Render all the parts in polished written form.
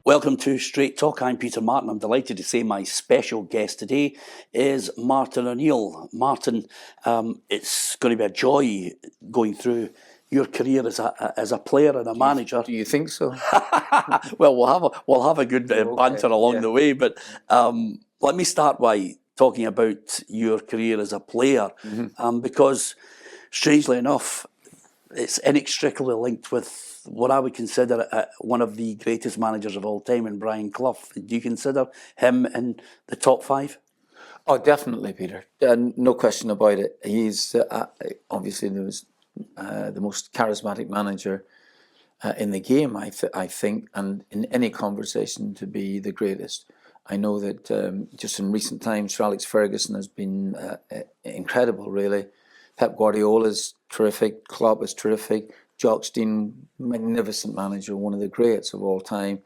Welcome to Straight Talk. I'm Peter Martin. I'm delighted to say my special guest today is Martin O'Neill. Martin, it's going to be a joy going through your career as a player and a manager. Do you think so? Well, we'll have a good banter along the way. But let me start by talking about your career as a player, because strangely enough, it's inextricably linked with what I would consider one of the greatest managers of all time, in Brian Clough. Do you consider him in the top 5? Oh, definitely, Peter. No question about it. He's obviously the most charismatic manager in the game, I think, and in any conversation to be the greatest. I know that just in recent times, Sir Alex Ferguson has been incredible, really. Pep Guardiola is terrific. Klopp is terrific. Jock Stein, magnificent manager, one of the greats of all time.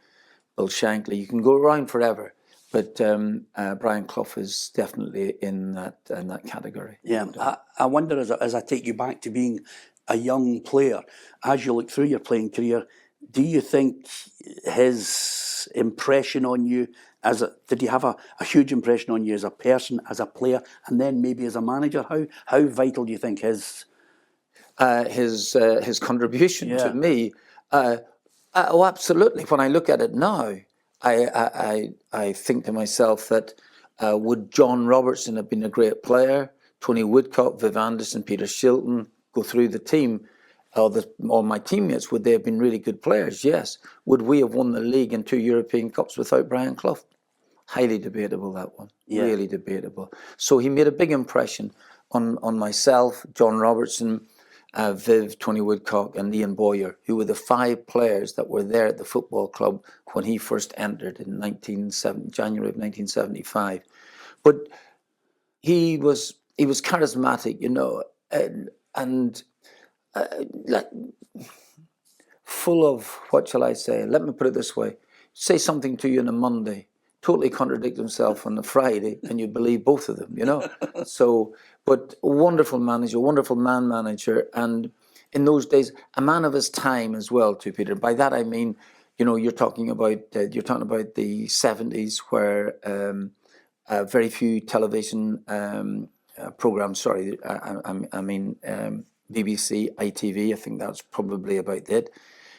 Bill Shankly, you can go around forever, but Brian Clough is definitely in that category. Yeah, I wonder, as I take you back to being a young player, as you look through your playing career, do you think his impression on you did he have a huge impression on you as a person, as a player, and then maybe as a manager? How vital do you think his contribution to me? Oh, absolutely. When I look at it now, I think to myself that would John Robertson have been a great player? Tony Woodcock, Viv Anderson, Peter Shilton, go through the team. All my teammates, would they have been really good players? Yes. Would we have won the league and 2 European Cups without Brian Clough? Highly debatable, that one. Yeah. Really debatable. So he made a big impression on myself, John Robertson, Viv, Tony Woodcock, and Ian Boyer, who were the 5 players that were there at the football club when he first entered in January of 1975. But he was charismatic, you know, and like full of, what shall I say? Let me put it this way: say something to you on a Monday, totally contradict himself on a Friday, and you believe both of them, you know. So, but a wonderful manager, wonderful man manager, and in those days, a man of his time as well, too, Peter. By that I mean, you know, you're talking about the 70s, where very few television programs. Sorry, I mean BBC, ITV. I think that's probably about it.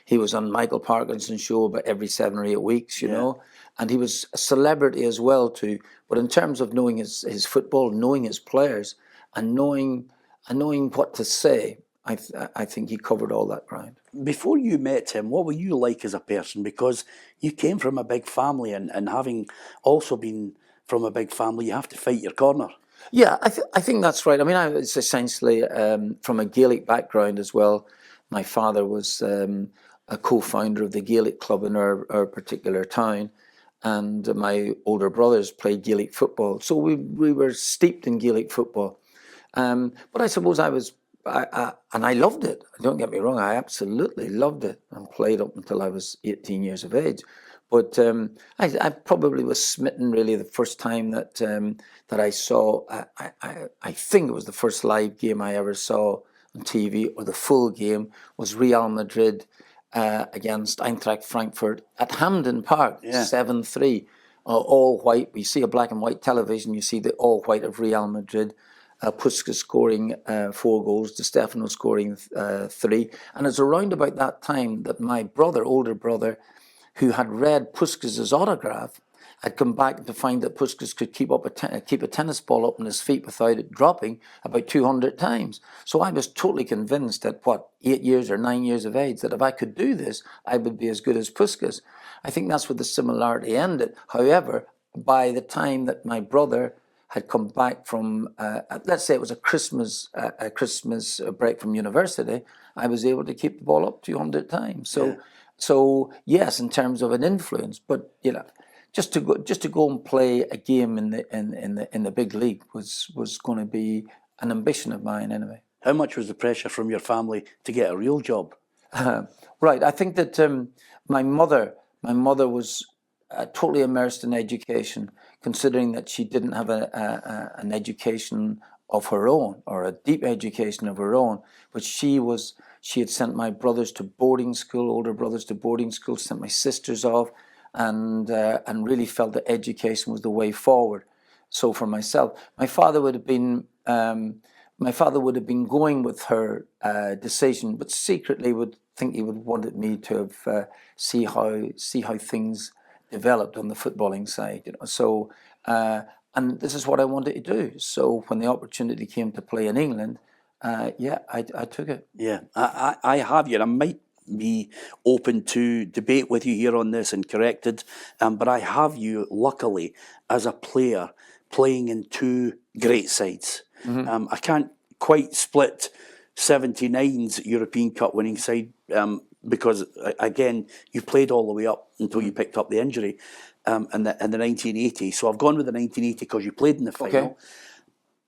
He was on Michael Parkinson's show about every 7 or 8 weeks, you know. And he was a celebrity as well too. But in terms of knowing his football, knowing his players, and knowing what to say, I think he covered all that ground. Before you met him, what were you like as a person? Because you came from a big family, and having also been from a big family, you have to fight your corner. Yeah, I think that's right. I mean, I was essentially from a Gaelic background as well. My father was a co-founder of the Gaelic club in our particular town, and my older brothers played Gaelic football. So we were steeped in Gaelic football. But I suppose and I loved it. Don't get me wrong, I absolutely loved it, and played up until I was 18 years of age. But I probably was smitten really the first time that I saw. I think it was the first live game I ever saw on TV, or the full game, was Real Madrid against Eintracht Frankfurt at Hampden Park, 7-3, all white. You see a black and white television, you see the all white of Real Madrid. Puskas scoring 4 goals, Di Stefano scoring 3. And it's around about that time that my older brother, who had read Puskas' autograph, had come back to find that Puskas could keep a tennis ball up on his feet without it dropping about 200 times. So I was totally convinced at 8 years or 9 years of age, that if I could do this, I would be as good as Puskas. I think that's where the similarity ended. However, by the time that my brother had come back from, let's say it was a Christmas break from university, I was able to keep the ball up 200 times. So yes, in terms of an influence, but you know, just to go and play a game in the big league was going to be an ambition of mine anyway. How much was the pressure from your family to get a real job? Right, I think that my mother was totally immersed in education, considering that she didn't have an education of her own, or a deep education of her own, but she She had sent my brothers to boarding school, older brothers to boarding school, sent my sisters off, and really felt that education was the way forward. So for myself, my father would have been going with her decision, but secretly would think he would wanted me to have see how things developed on the footballing side. You know, so and this is what I wanted to do. So when the opportunity came to play in England, I took it. Yeah, I have you, and I might be open to debate with you here on this and corrected, but I have you, luckily, as a player playing in two great sides. I can't quite split 79's European Cup winning side because, again, you played all the way up until you picked up the injury in the 1980. So I've gone with the 1980 because you played in the final. Okay.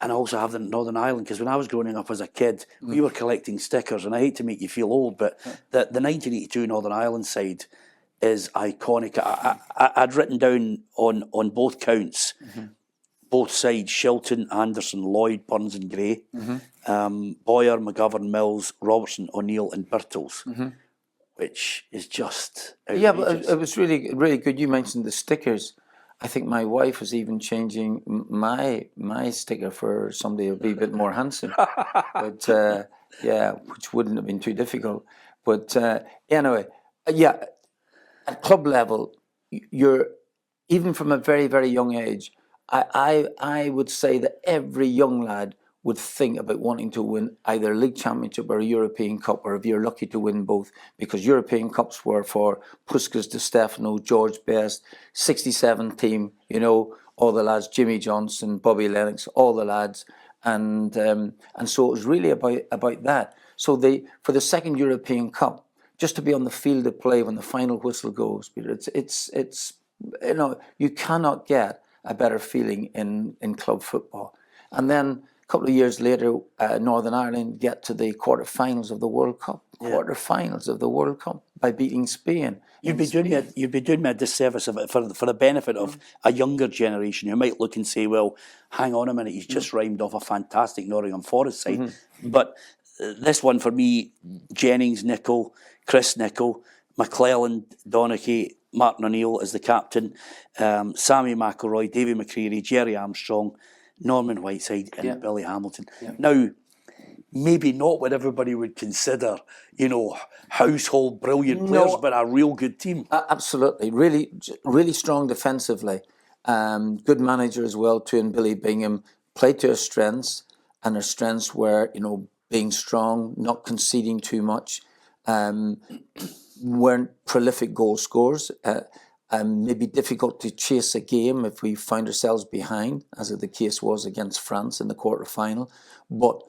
And I also have the Northern Ireland, because when I was growing up as a kid, we were collecting stickers, and I hate to make you feel old, but the 1982 Northern Ireland side is iconic. I'd written down on both counts, both sides, Shilton, Anderson, Lloyd, Burns and Gray, Boyer, McGovern, Mills, Robertson, O'Neill and Birtles, which is just outrageous. Yeah, but it was really, really good. You mentioned the stickers. I think my wife was even changing my sticker for somebody who'd be a bit more handsome. But which wouldn't have been too difficult. But anyway, at club level, you're, even from a very, very young age, I would say that every young lad would think about wanting to win either a league championship or a European Cup, or if you're lucky to win both, because European Cups were for Puskas, Di Stefano, George Best, 67 team, you know, all the lads, Jimmy Johnson, Bobby Lennox, all the lads, and so it was really about that. So for the second European Cup, just to be on the field of play when the final whistle goes, Peter, it's you know, you cannot get a better feeling in club football. And then a couple of years later, Northern Ireland get to the quarterfinals of the World Cup. Quarterfinals of the World Cup by beating Spain. You'd be doing me a disservice for the benefit of a younger generation who might look and say, "Well, hang on a minute, he's just rhymed off a fantastic Nottingham Forest side." But this one for me: Jennings, Nicol, Chris Nicol, McClelland, Donachie, Martin O'Neill as the captain, Sammy McElroy, Davy McCreary, Jerry Armstrong, Norman Whiteside and Billy Hamilton. Now, maybe not what everybody would consider, you know, household brilliant players, but a real good team. Absolutely. Really, really strong defensively. Good manager as well too, and Billy Bingham played to our strengths, and our strengths were, you know, being strong, not conceding too much, weren't prolific goal scorers, maybe difficult to chase a game if we found ourselves behind, as the case was against France in the quarter-final, but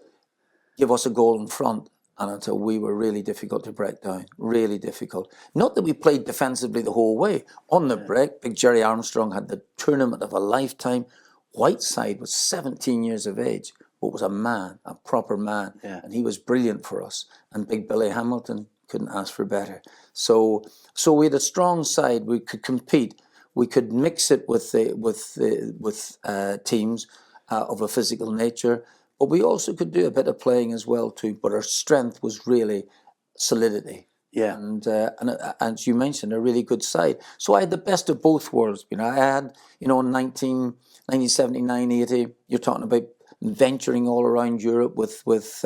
give us a goal in front, and until we were really difficult to break down, really difficult. Not that we played defensively the whole way. On the break, big Jerry Armstrong had the tournament of a lifetime. Whiteside was 17 years of age, but was a man, a proper man, and he was brilliant for us. And big Billy Hamilton, couldn't ask for better. So we had a strong side. We could compete. We could mix it with teams of a physical nature, but we also could do a bit of playing as well too. But our strength was really solidity. Yeah, and as you mentioned, a really good side. So I had the best of both worlds. You know, I had, you know, in 1979, 80. You're talking about venturing all around Europe with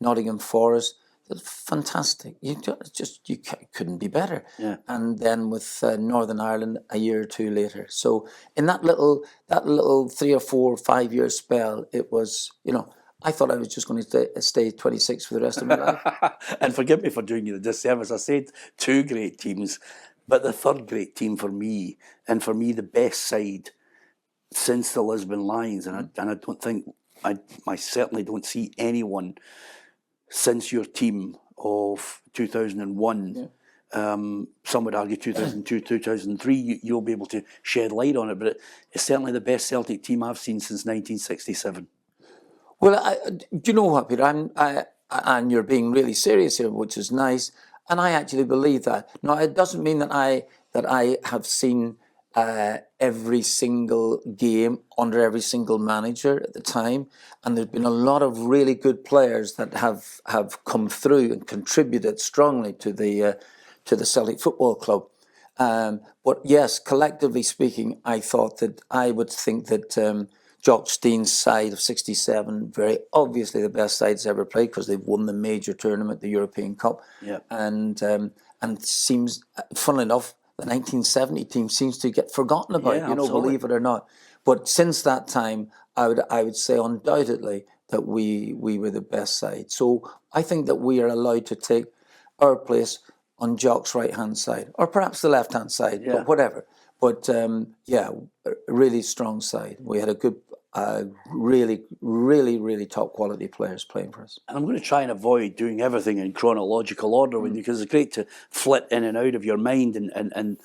Nottingham Forest. Fantastic. You couldn't be better. Yeah. And then with Northern Ireland a year or two later. So in that little 3 or 4 or 5 year spell, it was, you know, I thought I was just going to stay 26 for the rest of my life. And forgive me for doing you the disservice. I said 2 great teams, but the third great team for me, and for me the best side since the Lisbon Lions, and I don't think I certainly don't see anyone since your team of 2001, some would argue 2002, 2003, you'll be able to shed light on it, but it's certainly the best Celtic team I've seen since 1967. Well, do you know what, Peter? And you're being really serious here, which is nice, and I actually believe that. Now, it doesn't mean that I have seen every single game under every single manager at the time, and there's been a lot of really good players that have come through and contributed strongly to the Celtic Football Club. But yes, collectively speaking, I would think that Jock Stein's side of '67, very obviously the best sides ever played because they've won the major tournament, the European Cup, and seems, funnily enough, the 1970 team seems to get forgotten about, believe it or not. But since that time, I would say undoubtedly that we were the best side. So I think that we are allowed to take our place on Jock's right-hand side, or perhaps the left-hand side, but whatever. But really strong side. We had a good, really, really, really top quality players playing for us. And I'm going to try and avoid doing everything in chronological order with you, because it's great to flit in and out of your mind and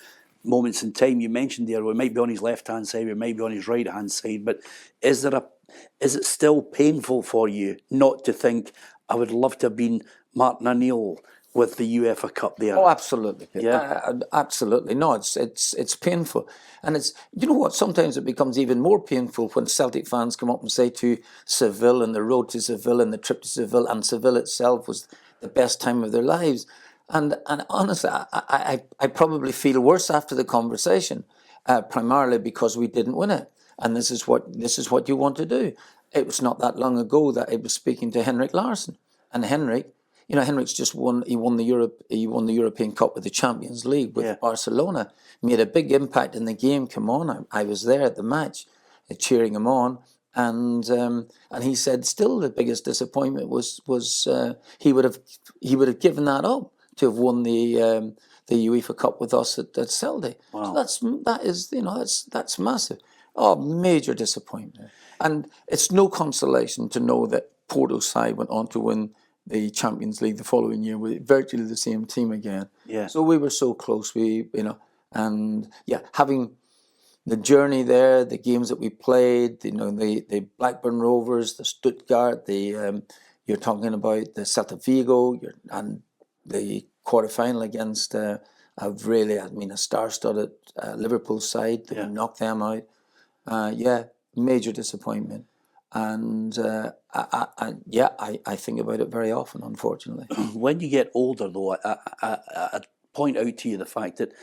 moments in time. You mentioned there we might be on his left-hand side, we might be on his right-hand side, but is it still painful for you not to think, I would love to have been Martin O'Neill with the UEFA Cup there? Oh, absolutely. Absolutely. No, it's painful. And it's, you know what, sometimes it becomes even more painful when Celtic fans come up and say to Seville and the road to Seville and the trip to Seville, and Seville itself was the best time of their lives. And honestly, I probably feel worse after the conversation, primarily because we didn't win it. And this is what you want to do. It was not that long ago that I was speaking to Henrik Larsson, and Henrik's just won. He won the European Cup with the Champions League with Barcelona. Made a big impact in the game. Come on, I was there at the match, cheering him on, and he said still the biggest disappointment was he would have given that up to have won the UEFA Cup with us at Celtic. Wow. So that's massive. Oh, major disappointment, and it's no consolation to know that Porto's side went on to win the Champions League the following year with virtually the same team again. Yeah. So we were so close. Having the journey there, the games that we played, the Blackburn Rovers, the Stuttgart, you're talking about the Celta Vigo, and the quarterfinal against a star-studded Liverpool side. We knocked them out. Major disappointment. And I think about it very often, unfortunately. When you get older, though, I point out to you the fact that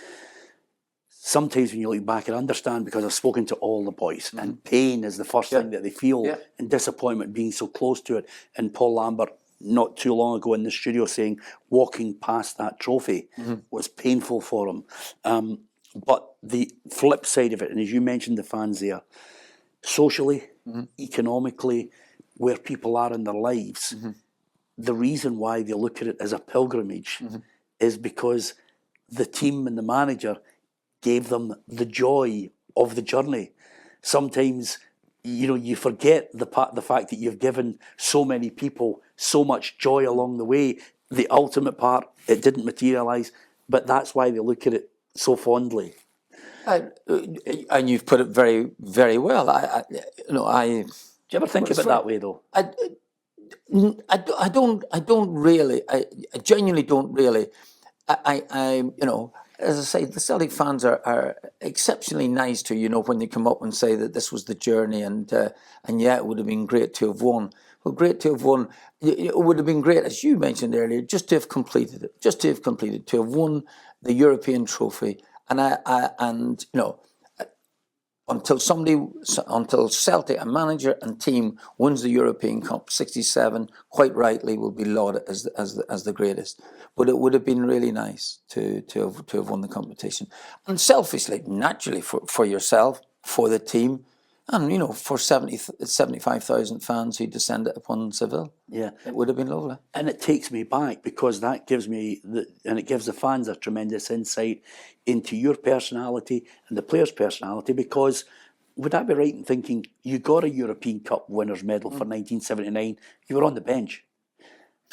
sometimes when you look back, I understand, because I've spoken to all the boys, and pain is the first thing that they feel, and disappointment being so close to it. And Paul Lambert, not too long ago in the studio, saying walking past that trophy was painful for him. But the flip side of it, and as you mentioned, the fans there, socially, economically, where people are in their lives, the reason why they look at it as a pilgrimage is because the team and the manager gave them the joy of the journey. Sometimes, you forget the fact that you've given so many people so much joy along the way. The ultimate part, it didn't materialise, but that's why they look at it so fondly. And you've put it very, very well. Do you ever think of it that way, though? I don't really. I genuinely don't really. As I say, the Celtic fans are exceptionally nice to when they come up and say that this was the journey, and it would have been great to have won. Well, great to have won. It would have been great, as you mentioned earlier, just to have completed it, to have won the European trophy. Until Celtic, a manager and team, wins the European Cup, '67, quite rightly will be lauded as the greatest. But it would have been really nice to have won the competition. And selfishly, naturally, for yourself, for the team, and for 75,000 fans who descended upon Seville. Yeah, it would have been lovely. And it takes me back, because that gives me it gives the fans a tremendous insight into your personality and the players' personality. Because would I be right in thinking you got a European Cup winners' medal for 1979? You were on the bench.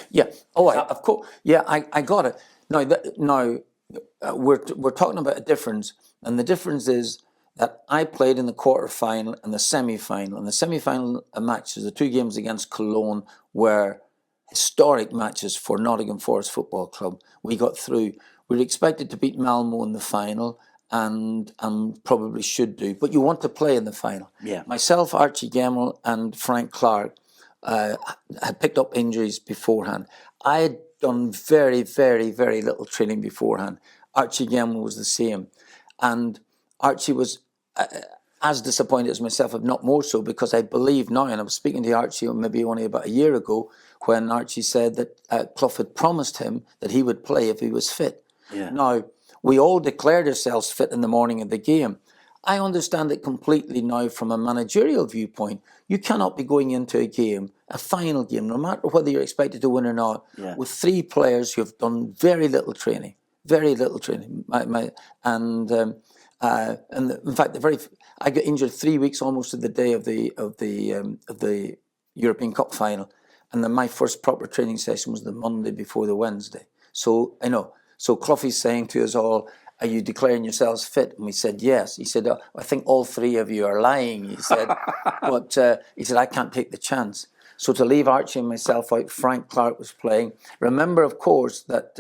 Yeah. Oh, of course. Yeah, I got it. Now, we're talking about a difference, and the difference is that I played in the quarter-final and the semi-final. And the semi-final matches, the two games against Cologne, were historic matches for Nottingham Forest Football Club. We got through. We were expected to beat Malmo in the final, and probably should do. But you want to play in the final. Yeah. Myself, Archie Gemmill, and Frank Clark had picked up injuries beforehand. I had done very, very, very little training beforehand. Archie Gemmill was the same. And Archie was as disappointed as myself, if not more so, because I believe now, and I was speaking to Archie maybe only about a year ago, when Archie said that Clough had promised him that he would play if he was fit. Yeah. Now, we all declared ourselves fit in the morning of the game. I understand it completely now from a managerial viewpoint. You cannot be going into a game, a final game, no matter whether you're expected to win or not, with 3 players who have done very little training. Very little training. In fact, I got injured 3 weeks almost to the day of the European Cup final, and then my first proper training session was the Monday before the Wednesday. So so Cloughie's saying to us all, "Are you declaring yourselves fit?" And we said yes. He said, "I think all 3 of you are lying." He said, but he said, "I can't take the chance." So to leave Archie and myself out, Frank Clark was playing. Remember, of course, that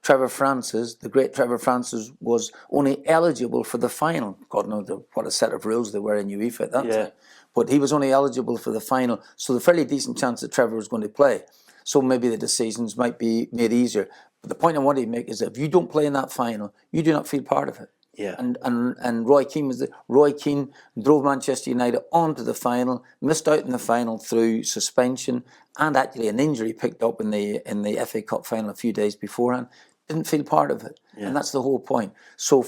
Trevor Francis, the great Trevor Francis, was only eligible for the final. God knows what a set of rules there were in UEFA at that time. But he was only eligible for the final. So the fairly decent chance that Trevor was going to play. So maybe the decisions might be made easier. But the point I want to make is that if you don't play in that final, you do not feel part of it. Yeah. And Roy Keane drove Manchester United on to the final, missed out in the final through suspension and actually an injury picked up in the FA Cup final a few days beforehand. Didn't feel part of it. Yeah. And that's the whole point. So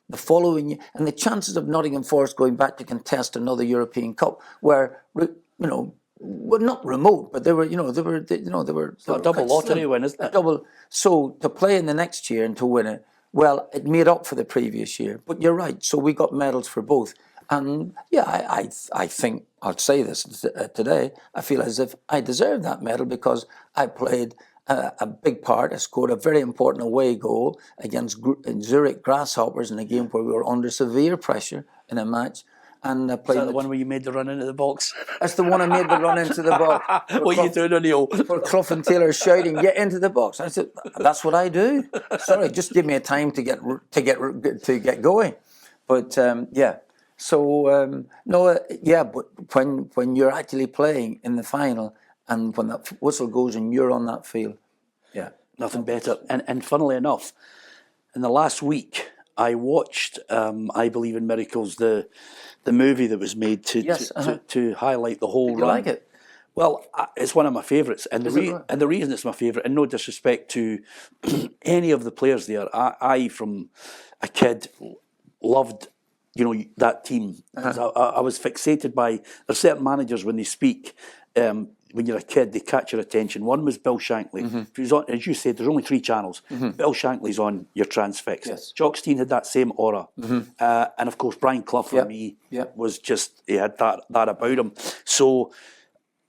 the following, and the chances of Nottingham Forest going back to contest another European Cup were, were not remote, but they were a double lottery win, isn't it? So to play in the next year and to win it, well, it made up for the previous year. But you're right. So we got medals for both. And yeah, I think I'll say this today. I feel as if I deserve that medal because I played a big part. I scored a very important away goal against Zurich Grasshoppers in a game where we were under severe pressure in a match. And is that the one where you made the run into the box? That's the one I made the run into the box. What are you doing, O'Neill? For Clough and Taylor shouting, "Get into the box!" I said, "That's what I do." Sorry, just give me a time to get going. But yeah, so but when you're actually playing in the final and when that whistle goes and you're on that field, yeah, nothing better. And funnily enough, in the last week, I watched I Believe in Miracles, the movie that was made to highlight the whole run. Did you like it? Well, it's one of my favourites, and the reason it's my favourite, and no disrespect to any of the players there, I from a kid loved that team. I was fixated by, there's certain managers when they speak. When you're a kid, they catch your attention. One was Bill Shankly. Mm-hmm. On, as you said, there's only 3 channels. Mm-hmm. Bill Shankly's on, you're transfixed. Yes. Jock Stein had that same aura. Mm-hmm. And of course, Brian Clough for me was just, he had that about him. So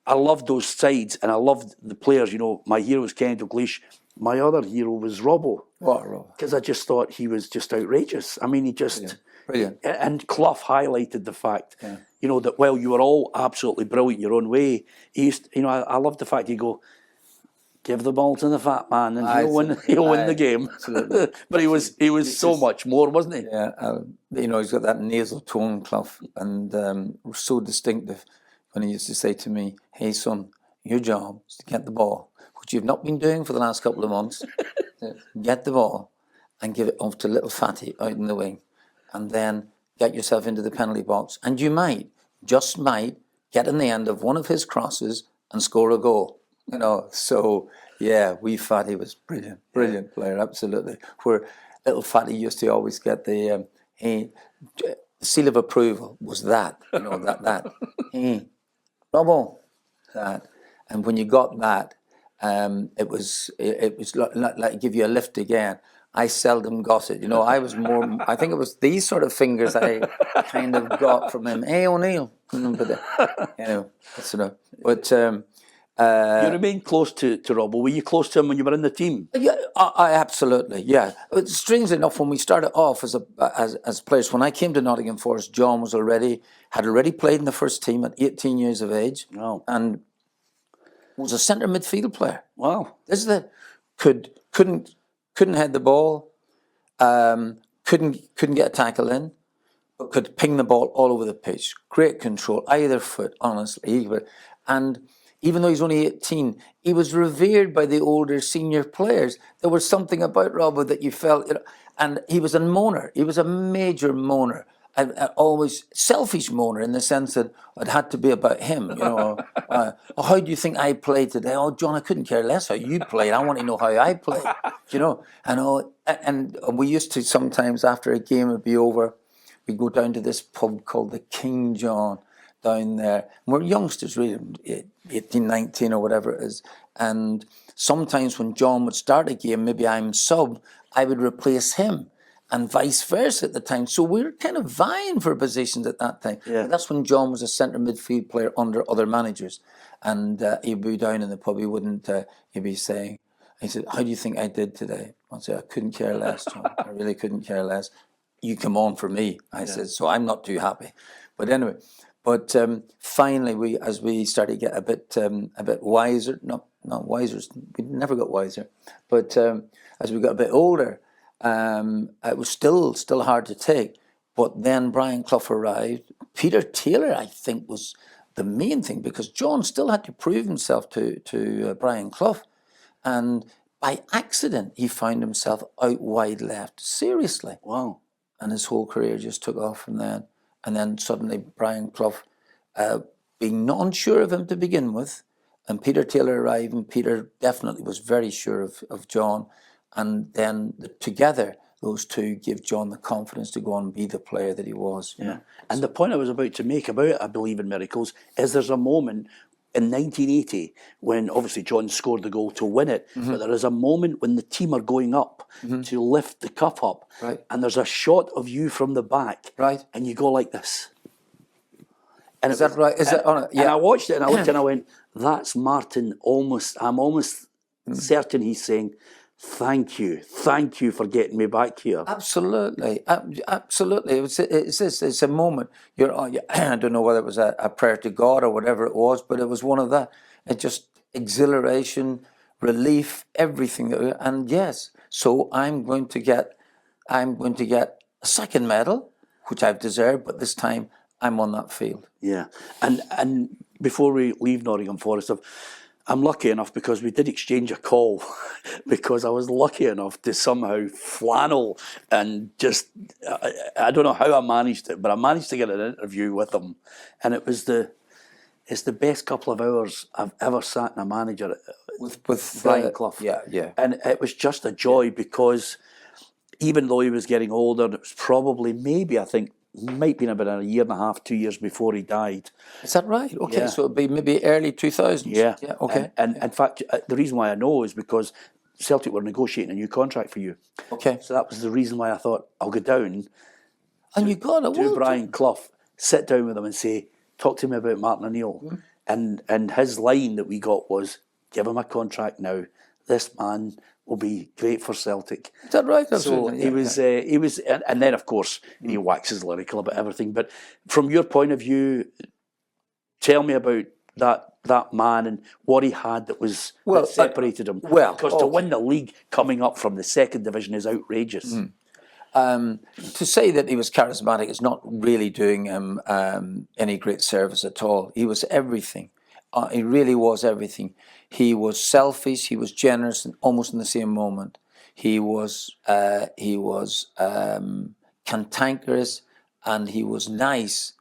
I loved those sides and I loved the players. My hero was Kenny Dalglish. My other hero was Robbo. What, Robbo? Because I just thought he was just outrageous. I mean, he just... Brilliant. And Clough highlighted the fact, that while you were all absolutely brilliant your own way, he used, I love the fact you go, give the ball to the fat man and he'll win the game. But he was so much more, wasn't he? Yeah, he's got that nasal tone, Clough, and so distinctive when he used to say to me, "Hey son, your job is to get the ball, which you've not been doing for the last couple of months. Get the ball and give it off to little fatty out in the wing. And then get yourself into the penalty box. And you just might, get in the end of one of his crosses and score a goal." So, yeah, wee Fatty was brilliant player, absolutely. Where little Fatty used to always get the seal of approval was that, hey, Robbo, that. And when you got that, it was like give you a lift again. I seldom got it. I was more, I think it was these sort of fingers I kind of got from him. "Hey, O'Neill." But you remained close to Robbo. Were you close to him when you were in the team? Yeah, I absolutely, yeah. But strangely enough, when we started off as players, when I came to Nottingham Forest, John had already played in the first team at 18 years of age. Wow. And was a centre midfield player. Wow. This is couldn't head the ball, couldn't get a tackle in, but could ping the ball all over the pitch. Great control, either foot, honestly. And even though he's only 18, he was revered by the older senior players. There was something about Robbo that you felt, and he was a moaner. He was a major moaner. Always selfish moaner in the sense that it had to be about him. How do you think I played today? Oh, John, I couldn't care less how you played. I want to know how I played. And we used to sometimes after a game would be over, we'd go down to this pub called the King John down there. And we're youngsters, really, 18, 19 or whatever it is. And sometimes when John would start a game, maybe I'm sub, I would replace him. And vice versa at the time. So we were kind of vying for positions at that time. Yeah. That's when John was a centre midfield player under other managers. And he'd be down in the pub, he'd be saying, he said, how do you think I did today? I'd say, I couldn't care less, John. I really couldn't care less. You come on for me, I said, so I'm not too happy. But anyway, finally, as we started to get a bit wiser, not wiser, we never got wiser, but as we got a bit older, it was still hard to take. But then Brian Clough arrived. Peter Taylor, I think, was the main thing because John still had to prove himself to Brian Clough. And by accident, he found himself out wide left. Seriously. Wow. And his whole career just took off from then. And then suddenly Brian Clough, being not unsure of him to begin with, and Peter Taylor arrived, and Peter definitely was very sure of John. And then together, those two give John the confidence to go on and be the player that he was. Yeah. And the point I was about to make about I Believe in Miracles is there's a moment in 1980 when obviously John scored the goal to win it, but there is a moment when the team are going up to lift the cup up, and there's a shot of you from the back, and you go like this. And is that right? Is that on it? Yeah. And I watched it and I looked and I went, that's Martin I'm almost certain he's saying, thank you for getting me back here. Absolutely. It's a moment. I don't know whether it was a prayer to God or whatever it was, but it was one of that. It just exhilaration, relief, everything. And yes, so I'm going to get a second medal, which I've deserved, but this time I'm on that field. Yeah, and before we leave Nottingham Forest, I'm lucky enough because we did exchange a call because I was lucky enough to somehow flannel and just, I don't know how I managed it, but I managed to get an interview with him. And it's the best couple of hours I've ever sat in a manager with Brian Clough. Yeah. And it was just a joy because even though he was getting older, it was probably I think, might be about a year and a half, 2 years before he died. Is that right? Okay, so it'd be maybe early 2000s. Yeah. Okay. And in fact, the reason why I know is because Celtic were negotiating a new contract for you. Okay. So that was the reason why I thought I'll go down. And you got it. To Brian Clough, sit down with him and say, talk to me about Martin O'Neill. And his line that we got was, give him a contract now. This man will be great for Celtic. Is that right? So he was, and then of course he waxes lyrical about everything. But from your point of view, tell me about that man and what he had that separated him. Because to win the league coming up from the second division is outrageous. To say that he was charismatic is not really doing him any great service at all. He was everything. He really was everything. He was selfish. He was generous, and almost in the same moment. He was cantankerous, and he was nice.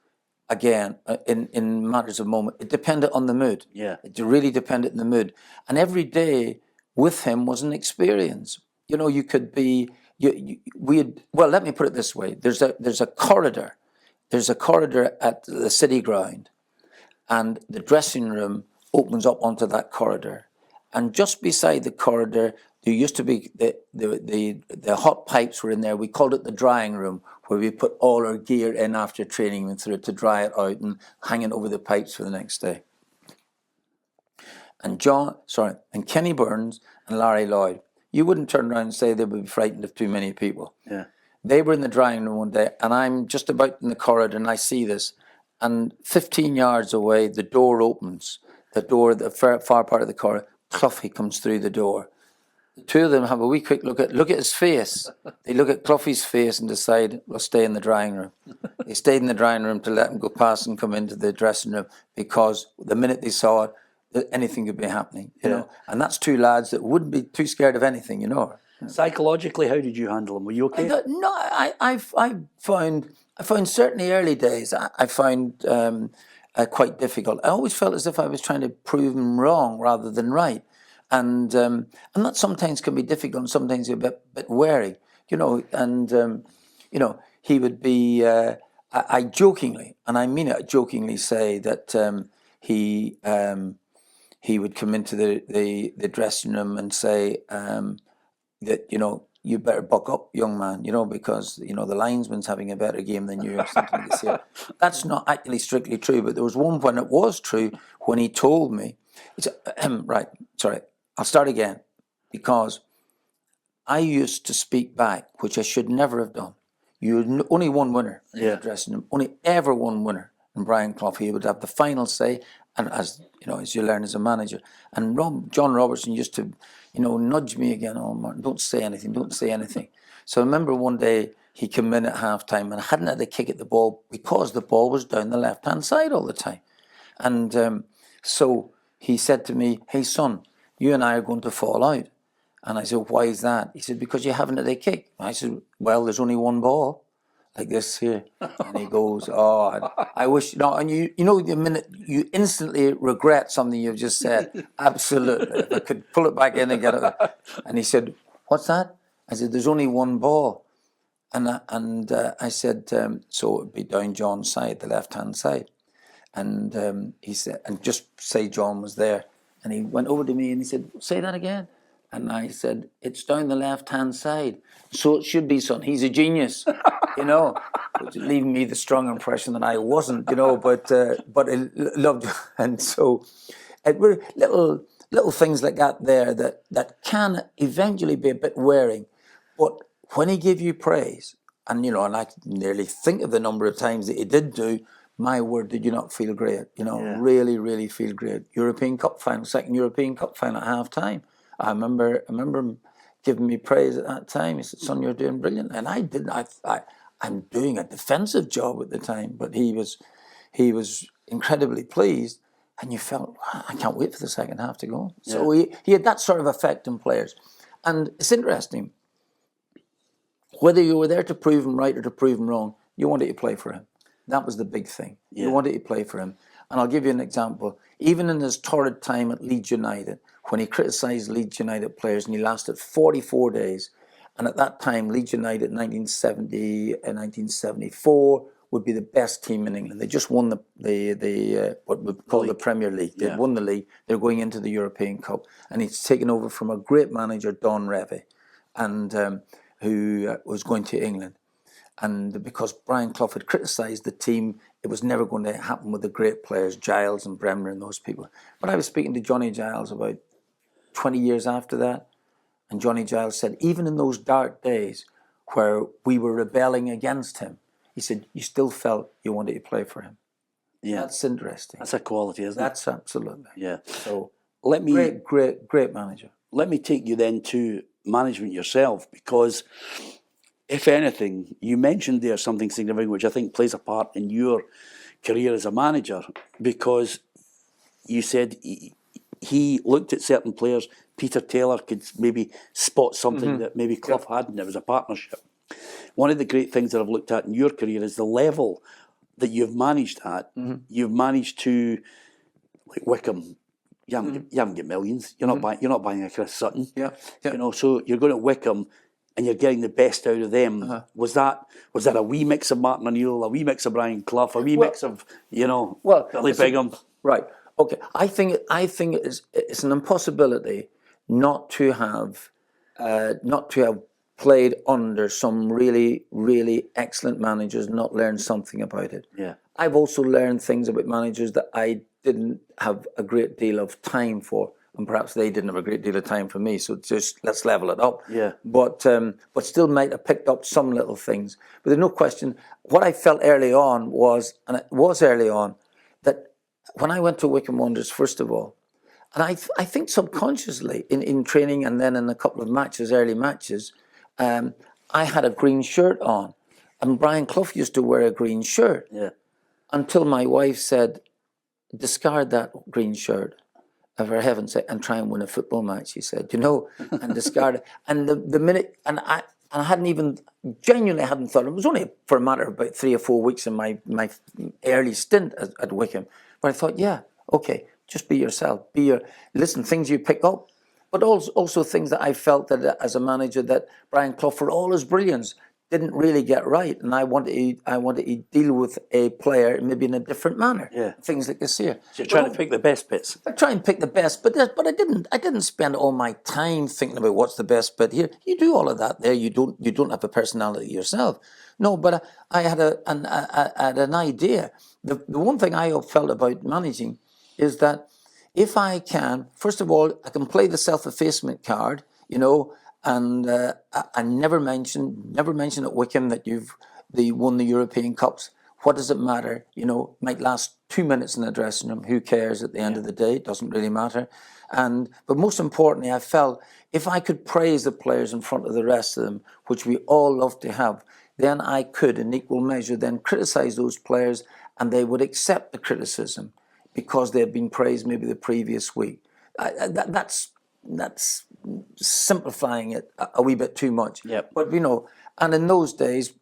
Again, in matters of moment, it depended on the mood. Yeah, it really depended on the mood. And every day with him was an experience. You could be. Well, let me put it this way. There's a corridor. There's a corridor at the city ground, and the dressing room opens up onto that corridor. And just beside the corridor, there used to be the hot pipes were in there. We called it the drying room, where we put all our gear in after training and through to dry it out and hang it over the pipes for the next day. And Kenny Burns and Larry Lloyd, you wouldn't turn around and say they would be frightened of too many people. Yeah. They were in the drying room one day, and I'm just about in the corridor, and I see this. And 15 yards away, the door opens. The far part of the corridor, Clough, he comes through the door. the two of them have a wee quick look at his face. They look at Clough's face and decide, we'll stay in the drying room. They stayed in the drying room to let him go past and come into the dressing room, because the minute they saw it, anything could be happening, you know. And that's two lads that wouldn't be too scared of anything, you know. Psychologically, how did you handle them? Were you okay? I found certainly early days, I found quite difficult. I always felt as if I was trying to prove them wrong rather than right. And that sometimes can be difficult, and sometimes a bit wary, you know. And you know, he would be. I jokingly, and I mean it, jokingly say that he would come into the dressing room and say that, you know, you better buck up, young man, you know, because, you know, the linesman's having a better game than you, or something like this. That's not actually strictly true, but there was one when it was true, when he told me. Right, sorry. I'll start again, because I used to speak back, which I should never have done. You had only one winner in the dressing room, only ever one winner. And Brian Clough, he would have the final say, and as you know, as you learn as a manager. And John Robertson used to, you know, nudge me again. Oh, Martin, don't say anything, don't say anything. So I remember one day he came in at half-time, and I hadn't had a kick at the ball because the ball was down the left-hand side all the time. And so he said to me, "Hey, son, you and I are going to fall out." And I said, "Why is that?" He said, "Because you haven't had a kick." I said, "Well, there's only one ball, like this here." And he goes, "Oh, I wish," no, and you know, the minute you instantly regret something you've just said. Absolutely. If I could pull it back in and get it. And he said, "What's that?" I said, "There's only one ball." And I said, "So it would be down John's side, the left-hand side." And he said, and just say John was there. And he went over to me and he said, "Say that again." And I said, "It's down the left-hand side. So it should be, son. He's a genius," you know, which leaving me the strong impression that I wasn't, you know, but I loved. And so it were little things like that there that can eventually be a bit wearing. But when he gave you praise, and, you know, and I can nearly think of the number of times that he did do, my word, did you not feel great? You know, really, really feel great. European Cup final, second European Cup final at half-time. I remember him giving me praise at that time. He said, "Son, you're doing brilliant." And I didn't. I'm doing a defensive job at the time, but he was incredibly pleased. And you felt, I can't wait for the second half to go. So he had that sort of effect on players. And it's interesting. Whether you were there to prove him right or to prove him wrong, you wanted to play for him. That was the big thing. You wanted to play for him. And I'll give you an example. Even in his torrid time at Leeds United, when he criticised Leeds United players, and he lasted 44 days, and at that time, Leeds United in 1970 and 1974 would be the best team in England. They just won the what we call the Premier League. They'd won the league. They're going into the European Cup. And he's taken over from a great manager, Don Revie, and who was going to England. And because Brian Clough had criticised the team, it was never going to happen with the great players, Giles and Bremner and those people. But I was speaking to Johnny Giles about 20 years after that, and Johnny Giles said, even in those dark days where we were rebelling against him, he said, you still felt you wanted to play for him. Yeah. That's interesting. That's a quality, isn't it? That's absolutely. Yeah. So great manager. Let me take you then to management yourself, because if anything, you mentioned there something significant which I think plays a part in your career as a manager, because you said he looked at certain players. Peter Taylor could maybe spot something that maybe Clough hadn't. It was a partnership. One of the great things that I've looked at in your career is the level that you've managed at. You've managed to, like Wickham, you haven't got millions. You're not buying a Chris Sutton. You know, so you're going to Wickham and you're getting the best out of them. Was that a wee mix of Martin O'Neill, a wee mix of Brian Clough, a wee mix of Billy Bingham? Right. Okay. I think it's an impossibility not to have played under some really, really excellent managers, not learned something about it. Yeah. I've also learned things about managers that I didn't have a great deal of time for, and perhaps they didn't have a great deal of time for me. So just let's level it up. Yeah. But still might have picked up some little things. But there's no question. What I felt early on was, and it was early on, that when I went to Wycombe Wanderers, first of all, I think subconsciously in training and then in a couple of matches, early matches, I had a green shirt on, and Brian Clough used to wear a green shirt. Yeah. Until my wife said, discard that green shirt, for heaven's sake, and try and win a football match, he said, and discard it. And the minute, and I hadn't even, genuinely hadn't thought, it was only for a matter of about 3 or 4 weeks in my early stint at Wycombe, but I thought, yeah, okay, just be yourself, listen, things you pick up, but also things that I felt that as a manager that Brian Clough, for all his brilliance, didn't really get right, and I wanted to deal with a player maybe in a different manner. Yeah. Things like this here. So you're trying to pick the best bits. I try and pick the best, but I didn't spend all my time thinking about what's the best bit here. You do all of that there. You don't have a personality yourself. No, but I had an idea. The one thing I felt about managing is that if I can, first of all, I can play the self-effacement card, and I never mention at Wycombe that they won the European Cups. What does it matter? Might last 2 minutes in the dressing room. Who cares at the end of the day? It doesn't really matter. But most importantly, I felt if I could praise the players in front of the rest of them, which we all love to have, then I could, in equal measure, then criticise those players, and they would accept the criticism because they had been praised maybe the previous week. That's simplifying it a wee bit too much. Yep. But and in those days,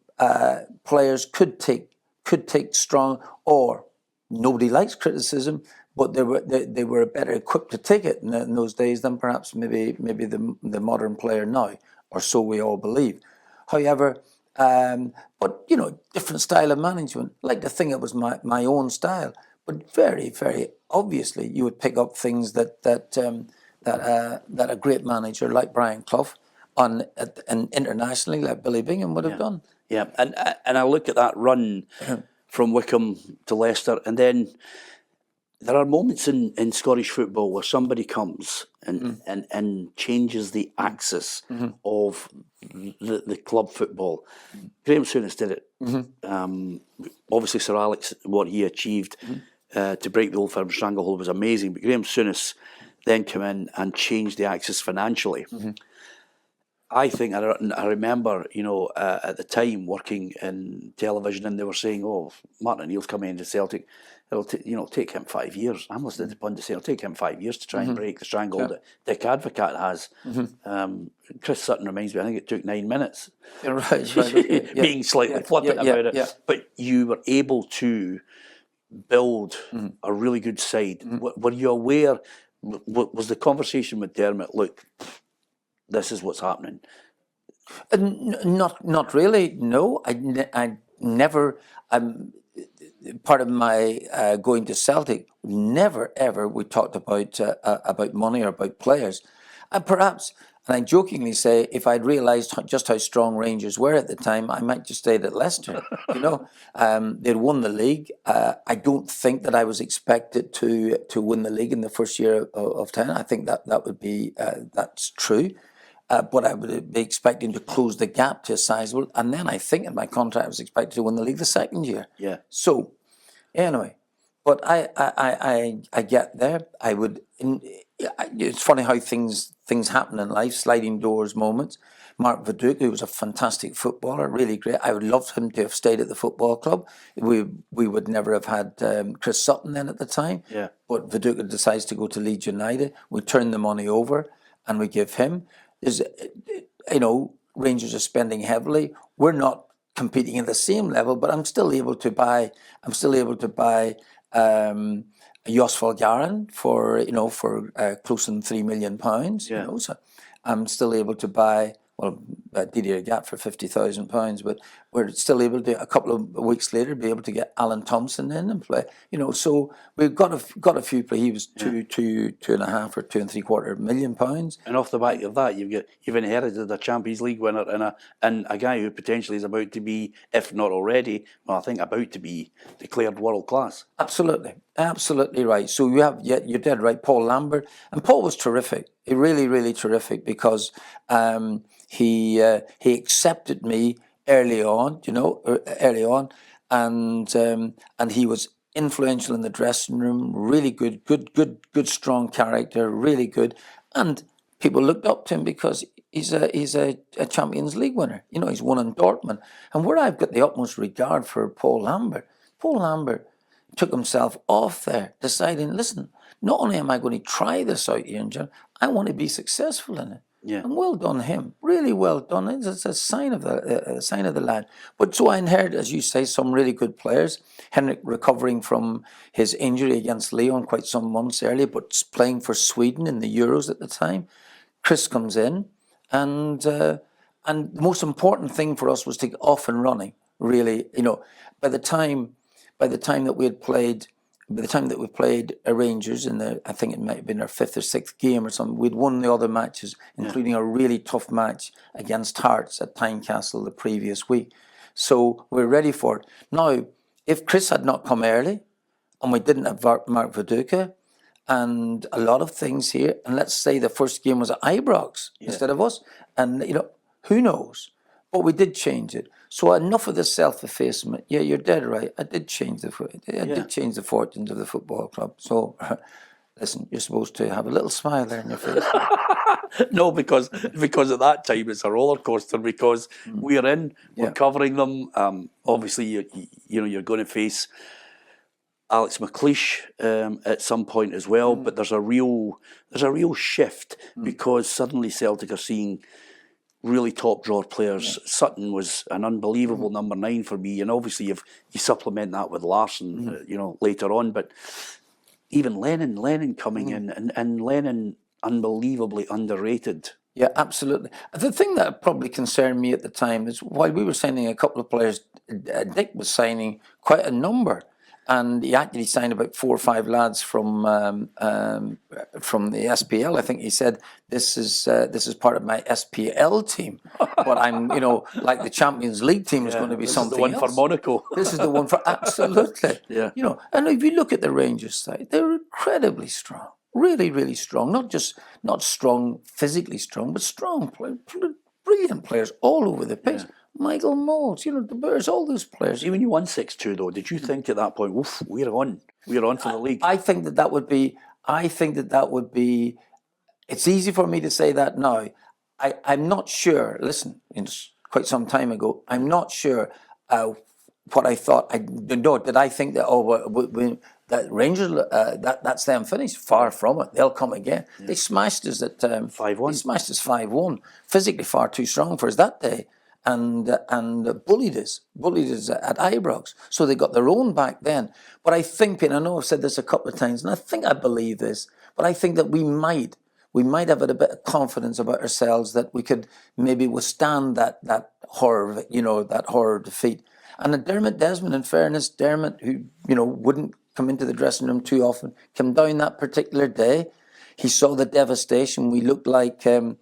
players could take strong, or nobody likes criticism, but they were better equipped to take it in those days than perhaps maybe the modern player now, or so we all believe. However, but different style of management. Like to think it was my own style, but very, very obviously you would pick up things that a great manager like Brian Clough and internationally like Billy Bingham would have done. Yeah, and I look at that run from Wycombe to Leicester, and then there are moments in Scottish football where somebody comes and changes the axis of the club football. Graham Souness did it. Obviously, Sir Alex, what he achieved to break the Old Firm stranglehold was amazing, but Graham Souness then came in and changed the axis financially. I think I remember, at the time working in television, and they were saying, "Oh, Martin O'Neill's coming into Celtic. It'll take him 5 years." I'm listening to the pundits say it'll take him 5 years to try and break the stranglehold that Dick Advocat has. Chris Sutton reminds me, I think it took 9 minutes. Right. Being slightly flippant about it. Yeah. But you were able to build a really good side. Were you aware? Was the conversation with Dermot, look, this is what's happening? Not really. No, I never. Part of my going to Celtic, never ever we talked about money or about players, and perhaps. And I jokingly say, if I'd realised just how strong Rangers were at the time, I might just stayed at Leicester. They'd won the league. I don't think that I was expected to win the league in the first year of 10. I think that would be that's true. But I would be expecting to close the gap to a sizable. And then I think in my contract I was expected to win the league the second year. Yeah. So, anyway, but I get there. I would. It's funny how things happen in life, sliding doors moments. Mark Viduka, who was a fantastic footballer, really great. I would love him to have stayed at the football club. We would never have had Chris Sutton then at the time. Yeah. But Viduka decides to go to Leeds United. We turn the money over and we give him. Rangers are spending heavily. We're not competing at the same level, but I'm still able to buy Jos Volgaren for close to £3 million. Yeah. So I'm still able to buy Didier Gap for £50,000, but we're still able to a couple of weeks later be able to get Alan Thompson in and play. So we've got a few play. He was two and a half or £2.75 million. And off the back of that, you've inherited a Champions League winner and a guy who potentially is about to be, if not already, I think about to be declared world class. Absolutely right. So you're dead right, Paul Lambert, and Paul was terrific. He really, really terrific because he accepted me early on, and he was influential in the dressing room, really good, strong character, really good. And people looked up to him because he's a Champions League winner. You know, he's won in Dortmund. And where I've got the utmost regard for Paul Lambert took himself off there, deciding, listen, not only am I going to try this out here, John, I want to be successful in it. Yeah. And well done him, really well done. It's a sign of the lad. But so I inherited, as you say, some really good players. Henrik recovering from his injury against Lyon quite some months earlier, but playing for Sweden in the Euros at the time. Chris comes in, and the most important thing for us was to get off and running. Really, you know, by the time that we played Rangers in I think it might have been our 5th or 6th game or something, we'd won the other matches, including a really tough match against Hearts at Tynecastle the previous week. So we're ready for it. Now, if Chris had not come early, and we didn't have Mark Viduka, and a lot of things here, and let's say the first game was at Ibrox instead of us, and you know, who knows? But we did change it. So enough of the self-effacement. Yeah, you're dead right. I did change the fortunes of the football club. So, listen, you're supposed to have a little smile there in your face. No, because at that time it's a roller coaster. Because we're covering them. Obviously, you know you're going to face Alex McLeish at some point as well. But there's a real shift because suddenly Celtic are seeing really top drawer players. Sutton was an unbelievable number 9 for me, and obviously you supplement that with Larsson, you know, later on. But even Lennon coming in, and Lennon unbelievably underrated. Yeah, absolutely. The thing that probably concerned me at the time is while we were signing a couple of players, Dick was signing quite a number. And he actually signed about 4 or 5 lads from the SPL. I think he said, "This is part of my SPL team." But I'm, you know, like the Champions League team is going to be something else. This is the one for Monaco. This is the one for absolutely. Yeah. You know, and if you look at the Rangers side, they're incredibly strong, really, really strong. Not strong physically strong, but strong players, brilliant players all over the pitch. Yeah. Michael Moles, you know, the Bears, all those players. Even you won 6-2 though, did you think at that point, woof, we're on for the league? I think that would be, it's easy for me to say that now. I'm not sure, listen, it's quite some time ago, I'm not sure what I thought. Did I think that, that Rangers, that's them finished? Far from it. They'll come again. Yeah. They smashed us at 5-1. They smashed us 5-1. Physically far too strong for us that day. And bullied us at Ibrox. So they got their own back then. But I think, and I know I've said this a couple of times, and I think I believe this, but I think that we might have a bit of confidence about ourselves that we could maybe withstand that horror, you know, that horror defeat. And Dermot Desmond, in fairness, Dermot, who, you know, wouldn't come into the dressing room too often, came down that particular day. He saw the devastation. We looked like the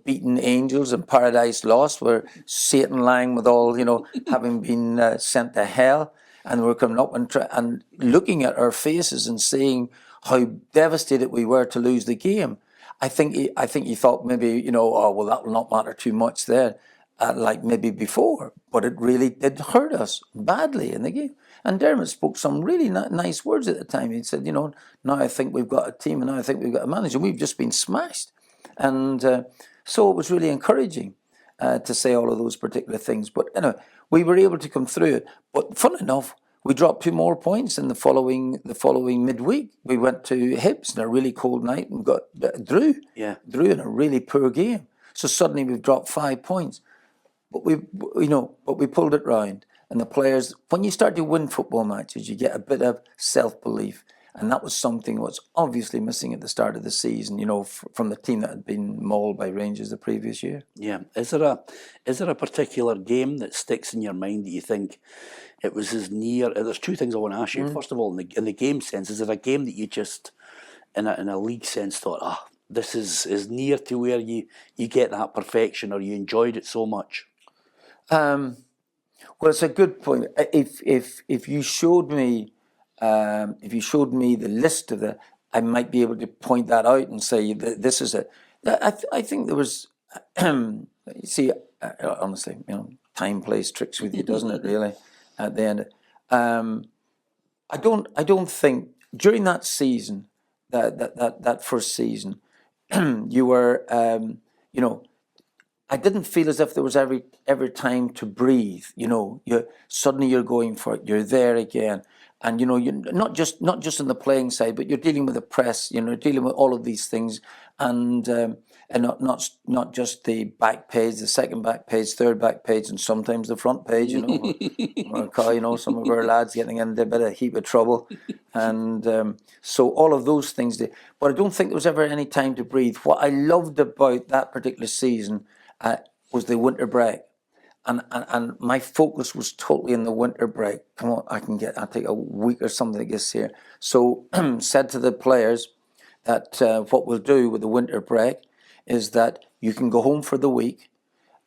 beaten angels in Paradise Lost, where Satan lying with all, you know, having been sent to hell. And we're coming up and looking at our faces and seeing how devastated we were to lose the game. I think he thought maybe, you know, oh, well, that will not matter too much then, like maybe before. But it really did hurt us badly in the game. And Dermot spoke some really nice words at the time. He said, you know, now I think we've got a team and now I think we've got a manager. We've just been smashed. And so it was really encouraging to say all of those particular things. But anyway, we were able to come through it. But fun enough, we dropped 2 more points in the following midweek. We went to Hibs in a really cold night and got drew in a really poor game. So suddenly we've dropped 5 points. But we pulled it round. And the players, when you start to win football matches, you get a bit of self-belief. And that was something that was obviously missing at the start of the season, you know, from the team that had been mauled by Rangers the previous year. Yeah. Is there a particular game that sticks in your mind that you think it was as near? There's 2 things I want to ask you. First of all, in the game sense, is there a game that you just, in a league sense, thought, this is as near to where you get that perfection, or you enjoyed it so much? Well, it's a good point. If you showed me the list of I might be able to point that out and say this is it. I think there was. You see, honestly, you know, time plays tricks with you, doesn't it? Really, at the end. I don't think during that season, that first season, you were, I didn't feel as if there was every time to breathe. Suddenly you're going for it. You're there again, and you're not just on the playing side, but you're dealing with the press. Dealing with all of these things, and not just the back page, the second back page, third back page, and sometimes the front page. Some of our lads getting into a bit of heap of trouble, and so all of those things. But I don't think there was ever any time to breathe. What I loved about that particular season was the winter break, and my focus was totally in the winter break. Come on, I'll take a week or something like this here. So said to the players that what we'll do with the winter break is that you can go home for the week.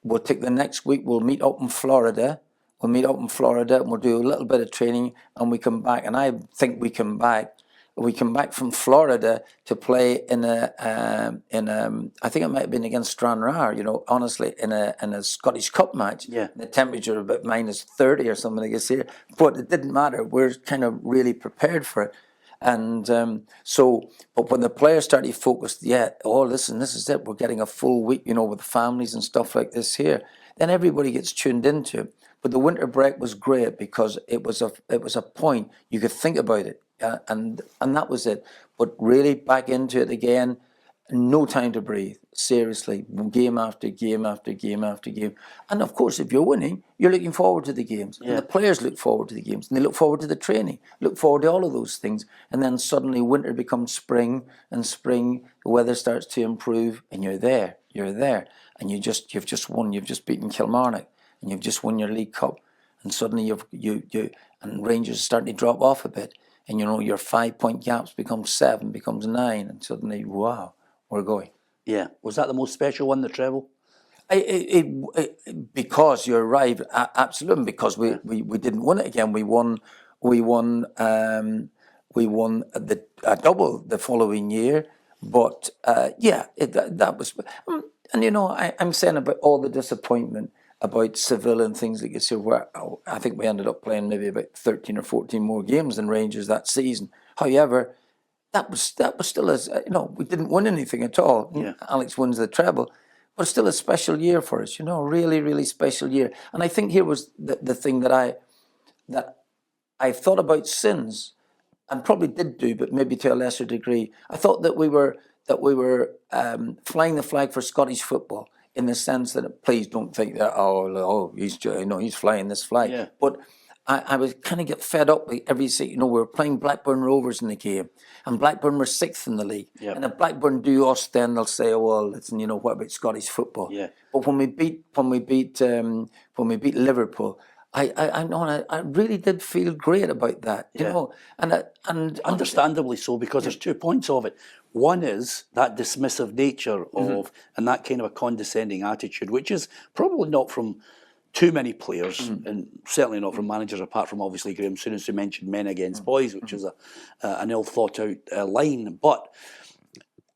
We'll take the next week. We'll meet up in Florida. And we'll do a little bit of training, and we come back. And I think we come back from Florida to play in a I think it might have been against Stranraer, honestly, in a Scottish Cup match. Yeah. The temperature about -30 or something like this here. But it didn't matter. We're kind of really prepared for it. And but when the players started focused, listen, this is it. We're getting a full week, with families and stuff like this here. Then everybody gets tuned into it. But the winter break was great because it was a point you could think about it. And that was it. But really back into it again, no time to breathe. Seriously, game after game after game after game. And of course, if you're winning, you're looking forward to the games. Yeah. And the players look forward to the games. And they look forward to the training, look forward to all of those things. And then suddenly winter becomes spring, and spring, the weather starts to improve, and you're there. And you've just won. You've just beaten Kilmarnock, and you've just won your League Cup. And suddenly and Rangers are starting to drop off a bit. And your 5-point gaps become 7, becomes 9, and suddenly, wow, we're going. Yeah, was that the most special one, the treble? Because you're right, absolutely. Because we didn't win it again. We won a double the following year. But that was, and I'm saying about all the disappointment about Seville and things like this here, where I think we ended up playing maybe about 13 or 14 more games than Rangers that season. However, that was still we didn't win anything at all. Yeah. Alex wins the treble, but still a special year for us. Really, really special year. And I think here was the thing that I thought about since, and probably did do, but maybe to a lesser degree. I thought that we were flying the flag for Scottish football, in the sense that, please don't think that he's flying this flag. Yeah. But I was kind of get fed up with every season. We were playing Blackburn Rovers in the game, and Blackburn were 6th in the league. Yep. And if Blackburn do us, then they'll say, "Oh well, listen, what about Scottish football?" Yeah. But when we beat Liverpool, I really did feel great about that. And understandably so, because there's 2 points of it. One is that dismissive nature of, and that kind of a condescending attitude, which is probably not from too many players, and certainly not from managers, apart from obviously Graham Souness, who mentioned men against boys, which is an ill thought out line. But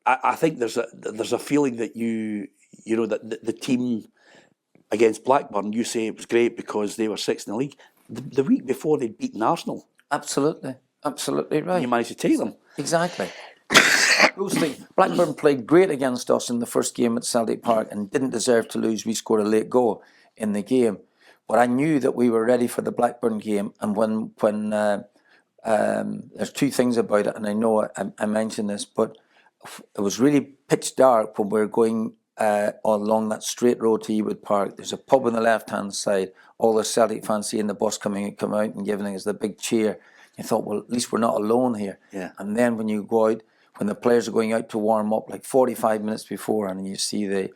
I think there's a feeling that that the team against Blackburn, you say it was great because they were 6th in the league. The week before, they'd beaten Arsenal. Absolutely right. And you managed to take them. Exactly. Those things. Blackburn played great against us in the first game at Celtic Park and didn't deserve to lose. We scored a late goal in the game, but I knew that we were ready for the Blackburn game. And when there's 2 things about it, and I know I mentioned this, but it was really pitch dark when we were going along that straight road to Ewood Park. There's a pub on the left-hand side. All the Celtic fans seeing the bus come out and giving us the big cheer. You thought, well, at least we're not alone here. Yeah. And then when you go out, when the players are going out to warm up, like 45 minutes before, and you see the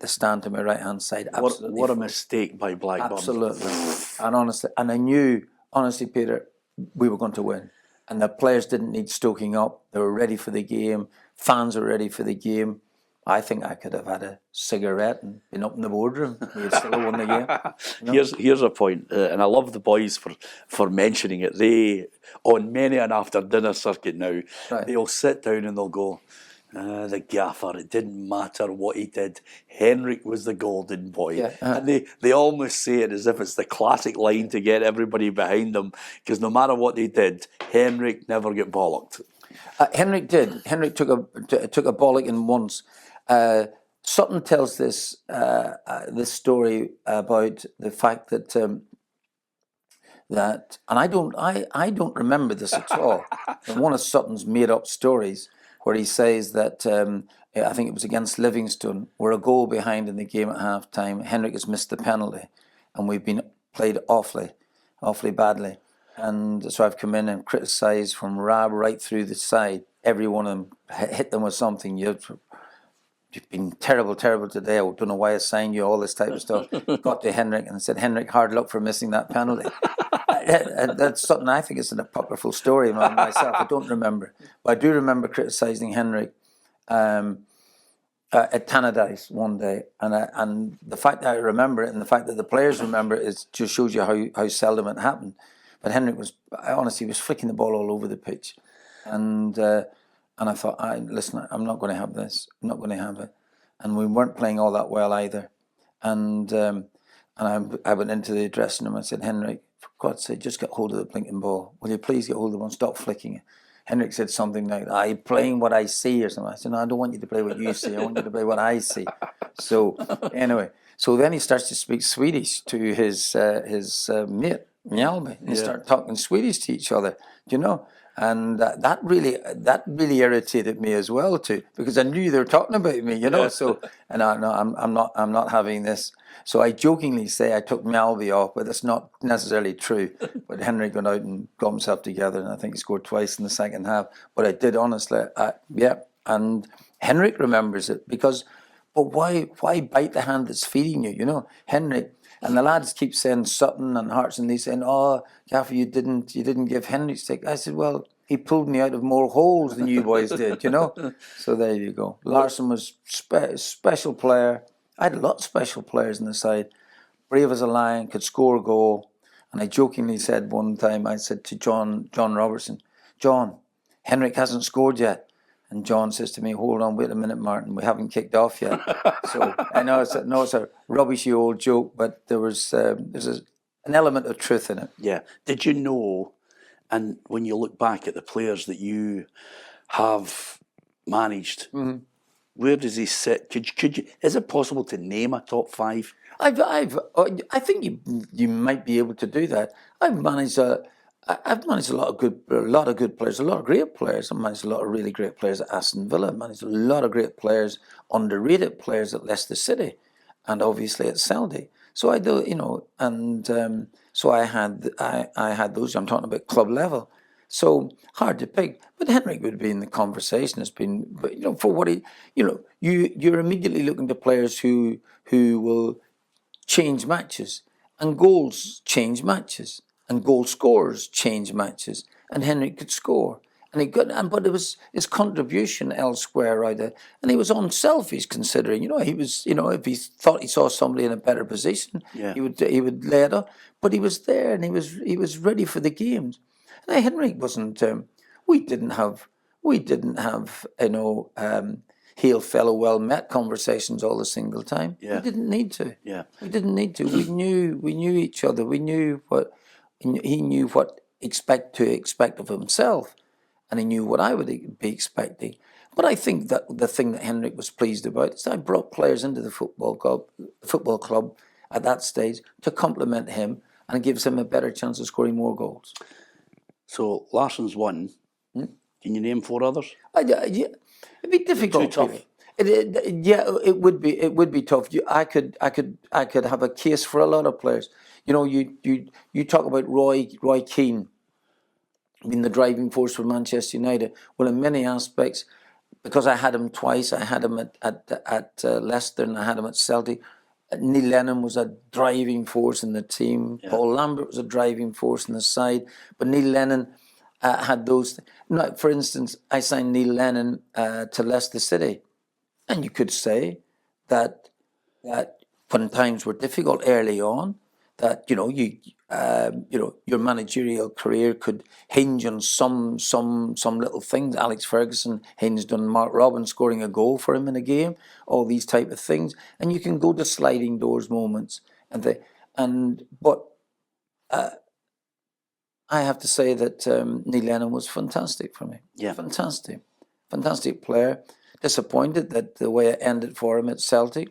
stand to my right-hand side. What a mistake by Blackburn. Absolutely. And I knew, honestly, Peter, we were going to win. And the players didn't need stoking up. They were ready for the game. Fans were ready for the game. I think I could have had a cigarette and been up in the boardroom. We'd still have won the game. Here's a point, and I love the boys for mentioning it. They, on many an after dinner circuit now, they'll sit down and they'll go, The gaffer, it didn't matter what he did. Henrik was the golden boy. Yeah, And they almost say it as if it's the classic line to get everybody behind them, because no matter what they did, Henrik never get bollocked. Henrik did. Henrik took a bollocking once. Sutton tells this story about the fact that and I don't remember this at all. One of Sutton's made up stories where he says that I think it was against Livingston, we're a goal behind in the game at half time. Henrik has missed the penalty, and we've been played awfully badly. And so I've come in and criticised from Rab right through the side. Every one of them hit them with something. You've been terrible today. I don't know why I signed you, all this type of stuff. Got to Henrik and said, Henrik, hard luck for missing that penalty. That's something I think is an apocryphal story myself. I don't remember. But I do remember criticising Henrik at Tannadice one day. And the fact that I remember it and the fact that the players remember it just shows you how seldom it happened. But Henrik was flicking the ball all over the pitch. And I thought, listen, I'm not going to have this. I'm not going to have it. And we weren't playing all that well either. And I went into the dressing room and I said, Henrik, for God's sake, just get hold of the blinking ball. Will you please get hold of the one? Stop flicking it. Henrik said something like, are you playing what I see or something? I said, no, I don't want you to play what you see. I want you to play what I see. So anyway, so then he starts to speak Swedish to his mate, Mjällby. And they start talking Swedish to each other, you know. And that really irritated me as well too, because I knew they were talking about me, you know. Yeah. So, and I'm not having this. So I jokingly say I took Mjällby off, but that's not necessarily true. But Henrik went out and got himself together, and I think he scored twice in the second half. But I did honestly, and Henrik remembers it because. But why bite the hand that's feeding you? You know, Henrik. And the lads keep saying Sutton and Hartson, they saying, "Oh, Gaffer, you didn't give Henrik stick." I said, "Well, he pulled me out of more holes than you boys did, you know." So there you go. Larsson was special player. I had a lot of special players on the side. Brave as a lion, could score a goal. And I jokingly said one time, I said to John Robertson, "John, Henrik hasn't scored yet." And John says to me, "Hold on, wait a minute, Martin, we haven't kicked off yet." So I know it's a rubbishy old joke, but there's an element of truth in it. Yeah. Did you know, and when you look back at the players that you have managed, where does he sit? Could you? Is it possible to name a top five? I think you might be able to do that. I've managed a lot of good players, a lot of great players. I've managed a lot of really great players at Aston Villa. I've managed a lot of great players, underrated players at Leicester City, and obviously at Celtic. So I do, you know, and so I had those. I'm talking about club level. So hard to pick, but Henrik would be in the conversation. It's been, but you know, for what he, you know, you're immediately looking to players who will change matches, and goals change matches. And goal scorers change matches, and Henrik could score, and he could. But it was his contribution elsewhere, right? And he was unselfish, considering, you know, he was, you know, if he thought he saw somebody in a better position, he would lay it up. But he was there, and he was ready for the games. And Henrik wasn't. We didn't have you know, hail fellow well met conversations all the single time. Yeah. We didn't need to. Yeah. We didn't need to. We knew each other. We knew what. He knew what to expect of himself, and he knew what I would be expecting. But I think that the thing that Henrik was pleased about is that I brought players into the football club at that stage to complement him, and it gives him a better chance of scoring more goals. So Larsson's one. Can you name four others? Yeah, it'd be difficult. Too tough. It would be. It would be tough. I could have a case for a lot of players. You know, you talk about Roy Keane being the driving force for Manchester United. Well, in many aspects, because I had him twice. I had him at Leicester, and I had him at Celtic. Neil Lennon was a driving force in the team. Yeah. Paul Lambert was a driving force in the side. But Neil Lennon had those. Now, for instance, I signed Neil Lennon to Leicester City, and you could say that when times were difficult early on, that your managerial career could hinge on some little things. Alex Ferguson hinged on Mark Robin scoring a goal for him in a game. All these type of things, and you can go to sliding doors moments, but I have to say that Neil Lennon was fantastic for me. Yeah, fantastic player. Disappointed that the way it ended for him at Celtic.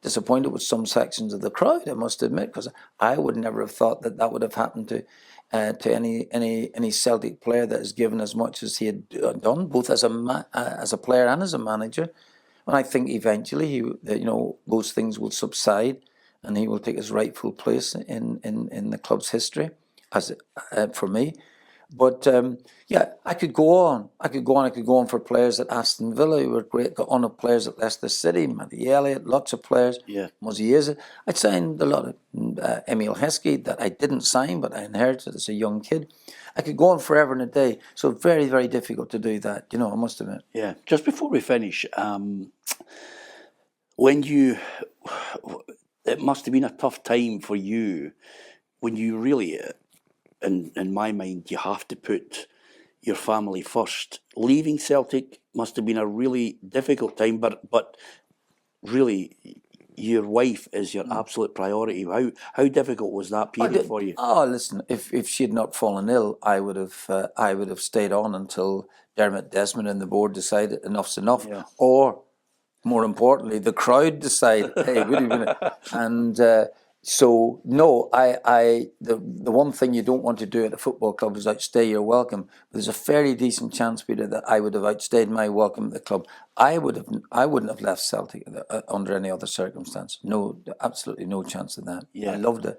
Disappointed with some sections of the crowd, I must admit, because I would never have thought that would have happened to any Celtic player that has given as much as he had done, both as a player and as a manager. And I think eventually those things will subside, and he will take his rightful place in the club's history, for me. But I could go on. I could go on for players at Aston Villa who were great. Got on with players at Leicester City, Matty Elliott, lots of players. Yeah. Mozieza. I signed a lot of Emil Heskey that I didn't sign, but I inherited as a young kid. I could go on forever and a day. So very, very difficult to do that. I must admit. Yeah. Just before we finish, it must have been a tough time for you when you really. In my mind, you have to put your family first. Leaving Celtic must have been a really difficult time, but really, your wife is your absolute priority. How difficult was that period for you? Oh, listen, if she had not fallen ill, I would have stayed on until Dermot Desmond and the board decided enough's enough, or more importantly, the crowd decide, hey, so no, the one thing you don't want to do at a football club is outstay your welcome. But there's a fairly decent chance, Peter, that I would have outstayed my welcome at the club. I wouldn't have left Celtic under any other circumstance. No, absolutely no chance of that. Yeah. I loved it.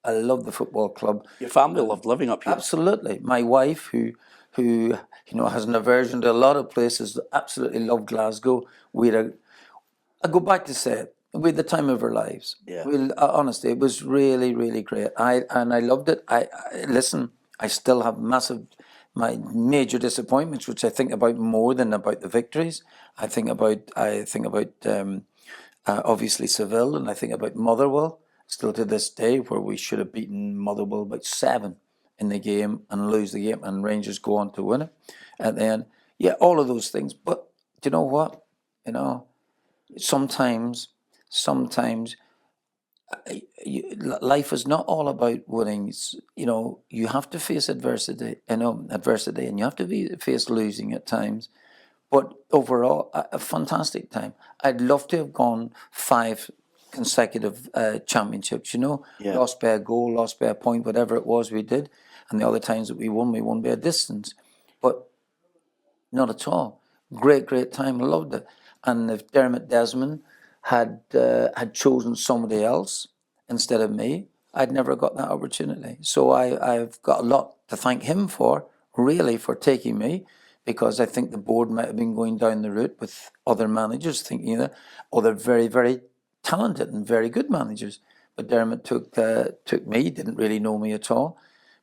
I loved the football club. Your family loved living up here. Absolutely. My wife, who has an aversion to a lot of places, absolutely loved Glasgow. I go back to say it. We had the time of our lives. Yeah. Honestly, it was really, really great. I loved it. I still have my major disappointments, which I think about more than about the victories. I think about obviously Seville, and I think about Motherwell. Still to this day, where we should have beaten Motherwell by 7 in the game and lose the game, and Rangers go on to win it at the end. Yeah, all of those things. But do you know what? Sometimes life is not all about winning. You have to face adversity, and you have to face losing at times. But overall, a fantastic time. I'd love to have gone 5 consecutive championships. Lost by a goal, lost by a point, whatever it was we did, and the other times that we won by a distance. But not at all. Great time. Loved it. And if Dermot Desmond had chosen somebody else instead of me, I'd never got that opportunity. So I've got a lot to thank him for, really, for taking me, because I think the board might have been going down the route with other managers, thinking that they're very, very talented and very good managers. But Dermot took me. Didn't really know me at all.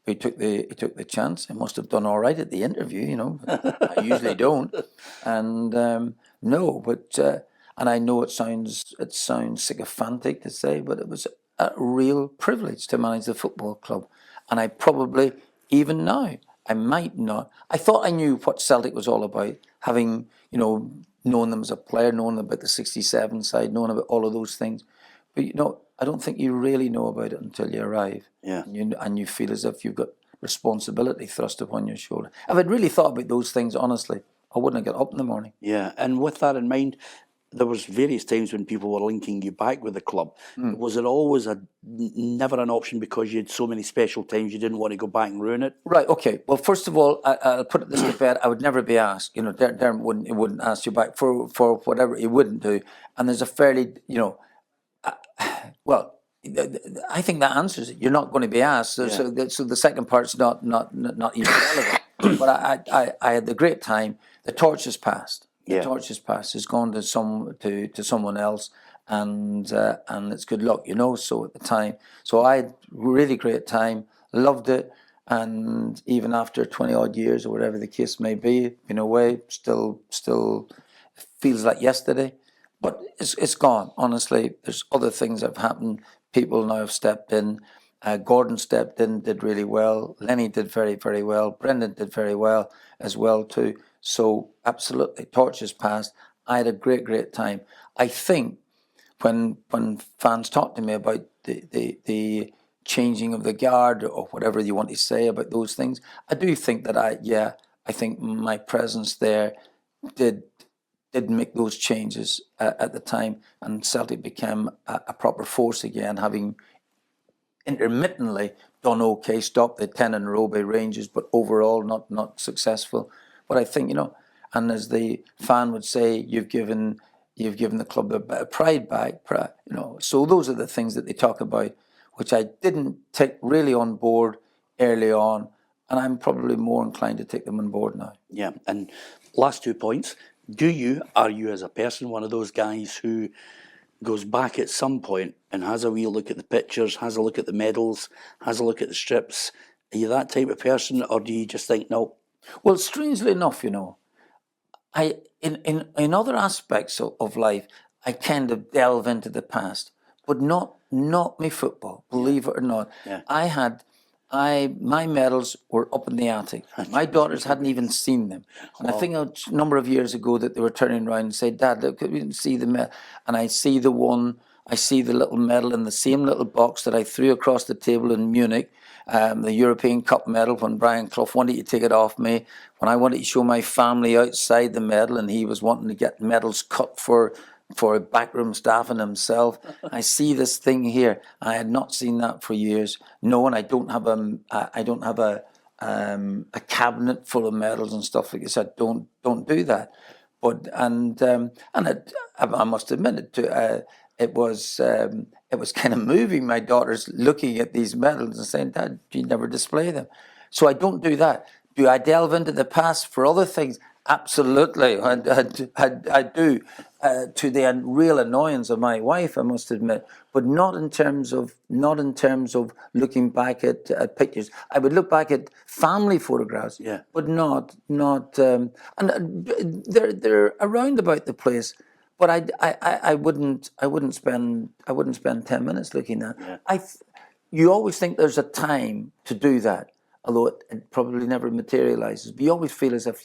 He took the chance. I must have done all right at the interview, But I usually don't. And and I know it sounds sycophantic to say, but it was a real privilege to manage the football club. And I probably, even now, I might not. I thought I knew what Celtic was all about, having known them as a player, known about the '67 side, known about all of those things. But I don't think you really know about it until you arrive. Yeah. And you feel as if you've got responsibility thrust upon your shoulder. If I'd really thought about those things honestly, I wouldn't have got up in the morning. Yeah, and with that in mind, there was various times when people were linking you back with the club. Was it always never an option because you had so many special times you didn't want to go back and ruin it? Right, okay. Well, first of all, I'll put it this to bed. I would never be asked. Dermot wouldn't ask you back for whatever he wouldn't do. And there's a fairly, well, I think that answers it. You're not going to be asked. So the second part's not even relevant. But I had the great time. The torch has passed. The torch has passed. It's gone to someone else, and it's good luck, So at the time, I had really great time, loved it, and even after 20 odd years or whatever the case may be, been away, still feels like yesterday. But it's gone, honestly. There's other things that have happened. People now have stepped in. Gordon stepped in, did really well. Lenny did very, very well. Brendan did very well as well too. So absolutely, torch has passed. I had a great time. I think when fans talk to me about the changing of the guard or whatever you want to say about those things, I do think that I think my presence there did make those changes at the time, and Celtic became a proper force again, having intermittently done okay, stopped the 10 in a row by Rangers, but overall not successful. But I think, and as the fan would say, you've given the club a bit of pride back, So those are the things that they talk about, which I didn't take really on board early on, and I'm probably more inclined to take them on board now. Yeah, and last 2 points. Are you as a person one of those guys who goes back at some point and has a wee look at the pictures, has a look at the medals, has a look at the strips? Are you that type of person, or do you just think, no? Well, strangely enough, I in other aspects of life, I kind of delve into the past, but not my football, believe it or not. Yeah. My medals were up in the attic. My daughters hadn't even seen them. And I think a number of years ago that they were turning around and said, Dad, look, we didn't see the medal. And I see the little medal in the same little box that I threw across the table in Munich, the European Cup medal, when Brian Clough wanted to take it off me, when I wanted to show my family outside the medal and he was wanting to get medals cut for backroom staff and himself. I see this thing here. I had not seen that for years. No, and I don't have a cabinet full of medals and stuff like this. I don't do that. But I must admit it was kind of moving. My daughters looking at these medals and saying, "Dad, you never display them." So I don't do that. Do I delve into the past for other things? Absolutely, I do, to the real annoyance of my wife, I must admit, but not in terms of looking back at pictures. I would look back at family photographs, but not and they're around about the place. But I wouldn't spend 10 minutes looking at. Yeah. You always think there's a time to do that, although it probably never materializes. But you always feel as if,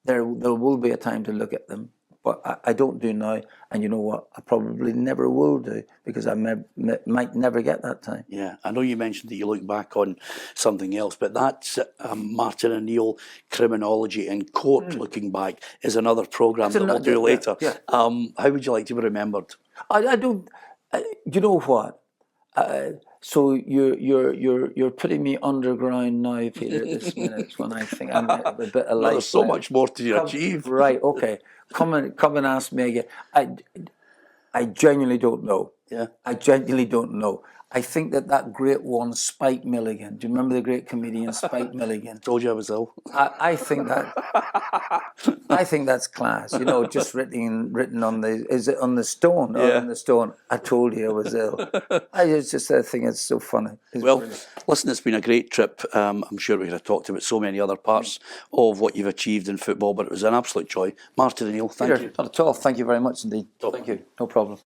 there will be a time to look at them. But I don't do now, and you know what? I probably never will do, because I might never get that time. Yeah, I know you mentioned that you look back on something else, but that's Martin O'Neill Criminology in Court looking back is another programme that we'll do later. Yeah. How would you like to be remembered? I don't. You know what? So you're putting me underground now, Peter, at this minute, when I think I'm a bit of life. There's so much more to achieve. Right, okay. Come and ask me again. I genuinely don't know. Yeah. I genuinely don't know. I think that great one, Spike Milligan. Do you remember the great comedian Spike Milligan? Told you I was ill. I think that's class. Just written on the stone? Yeah. On the stone. I told you I was ill. I think it's so funny. Listen, it's been a great trip. I'm sure we could have talked about so many other parts of what you've achieved in football, but it was an absolute joy. Martin O'Neill, thank you. Not at all. Thank you very much indeed. Thank you. No problem.